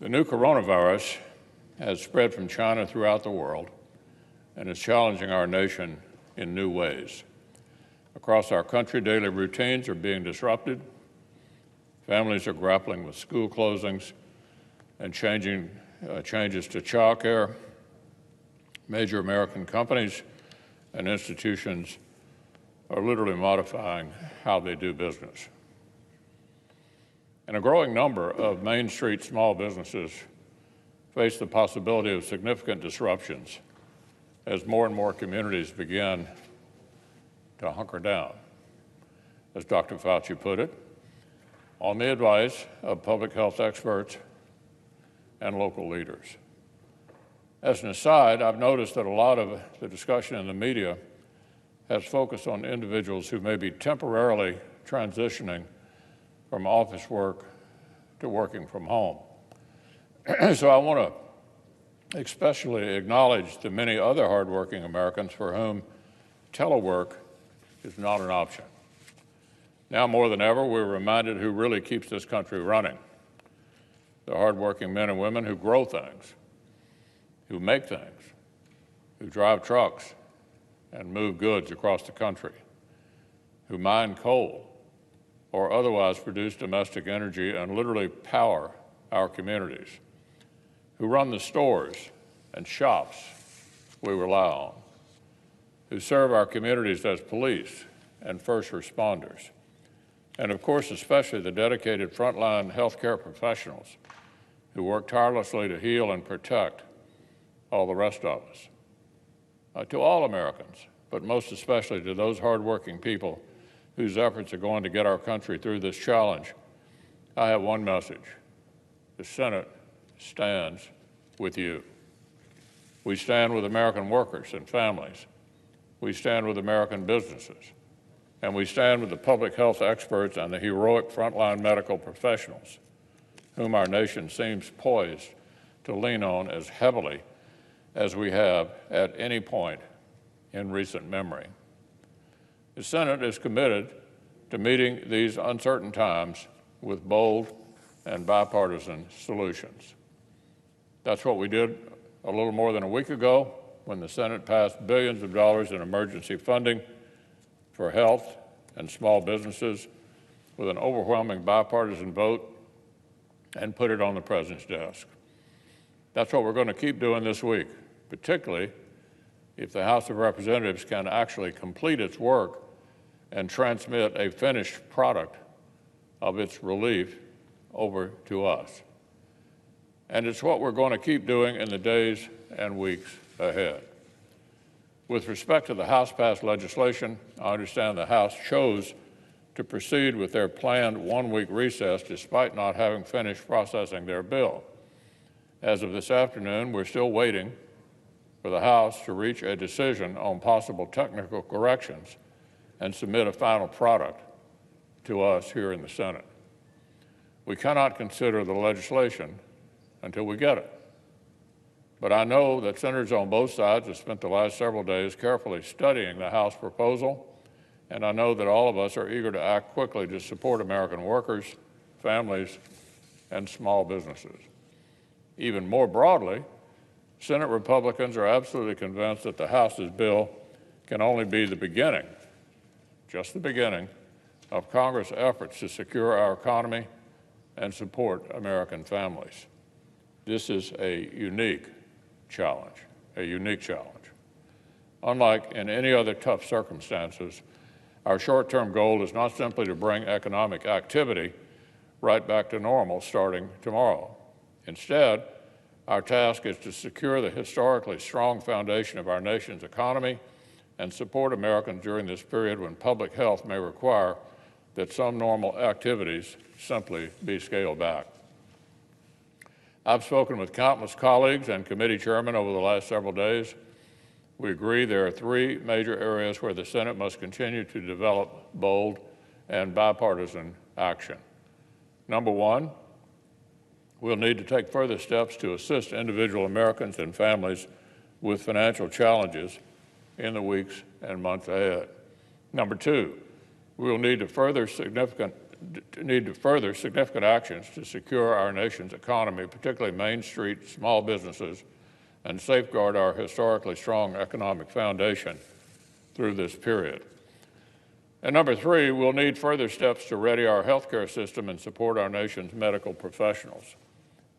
The new coronavirus has spread from China throughout the world and is challenging our nation in new ways. Across our country, daily routines are being disrupted. Families are grappling with school closings and changes to child care. Major American companies and institutions are literally modifying how they do business. And a growing number of Main Street small businesses face the possibility of significant disruptions as more and more communities begin to hunker down, as Dr. Fauci put it, on the advice of public health experts and local leaders. As an aside, I've noticed that a lot of the discussion in the media has focused on individuals who may be temporarily transitioning from office work to working from home. So I want to especially acknowledge the many other hardworking Americans for whom telework is not an option. Now more than ever, we're reminded who really keeps this country running: the hardworking men and women who grow things, who make things, who drive trucks and move goods across the country, who mine coal or otherwise produce domestic energy and literally power our communities, who run the stores and shops we rely on, who serve our communities as police and first responders, and of course, especially the dedicated frontline healthcare professionals who work tirelessly to heal and protect all the rest of us. To all Americans, but most especially to those hardworking people whose efforts are going to get our country through this challenge, I have one message: the Senate stands with you. We stand with American workers and families. We stand with American businesses. And we stand with the public health experts and the heroic frontline medical professionals, whom our nation seems poised to lean on as heavily as we have at any point in recent memory. The Senate is committed to meeting these uncertain times with bold and bipartisan solutions. That's what we did a little more than a week ago when the Senate passed billions of dollars in emergency funding for health and small businesses with an overwhelming bipartisan vote and put it on the President's desk. That's what we're going to keep doing this week, particularly if the House of Representatives can actually complete its work and transmit a finished product of its relief over to us. And it's what we're going to keep doing in the days and weeks ahead. With respect to the House-passed legislation, I understand the House chose to proceed with their planned one-week recess despite not having finished processing their bill. As of this afternoon, we're still waiting for the House to reach a decision on possible technical corrections and submit a final product to us here in the Senate. We cannot consider the legislation until we get it. But I know that senators on both sides have spent the last several days carefully studying the House proposal, and I know that all of us are eager to act quickly to support American workers, families, and small businesses. Even more broadly, Senate Republicans are absolutely convinced that the House's bill can only be the beginning, just the beginning, of Congress' efforts to secure our economy and support American families. This is a unique challenge. Unlike in any other tough circumstances, our short-term goal is not simply to bring economic activity right back to normal starting tomorrow. Instead, our task is to secure the historically strong foundation of our nation's economy and support Americans during this period when public health may require that some normal activities simply be scaled back. I've spoken with countless colleagues and committee chairmen over the last several days. We agree there are three major areas where the Senate must continue to develop bold and bipartisan action. Number one, we'll need to take further steps to assist individual Americans and families with financial challenges in the weeks and months ahead. Number two, we will need to further significant need further significant actions to secure our nation's economy, particularly Main Street small businesses, and safeguard our historically strong economic foundation through this period. And number three, we'll need further steps to ready our healthcare system and support our nation's medical professionals.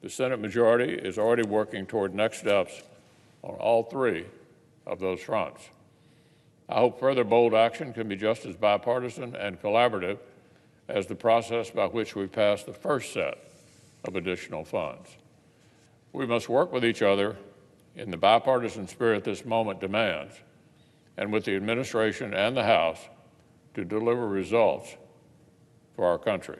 The Senate majority is already working toward next steps on all three of those fronts. I hope further bold action can be just as bipartisan and collaborative as the process by which we passed the first set of additional funds. We must work with each other in the bipartisan spirit this moment demands, and with the administration and the House to deliver results for our country.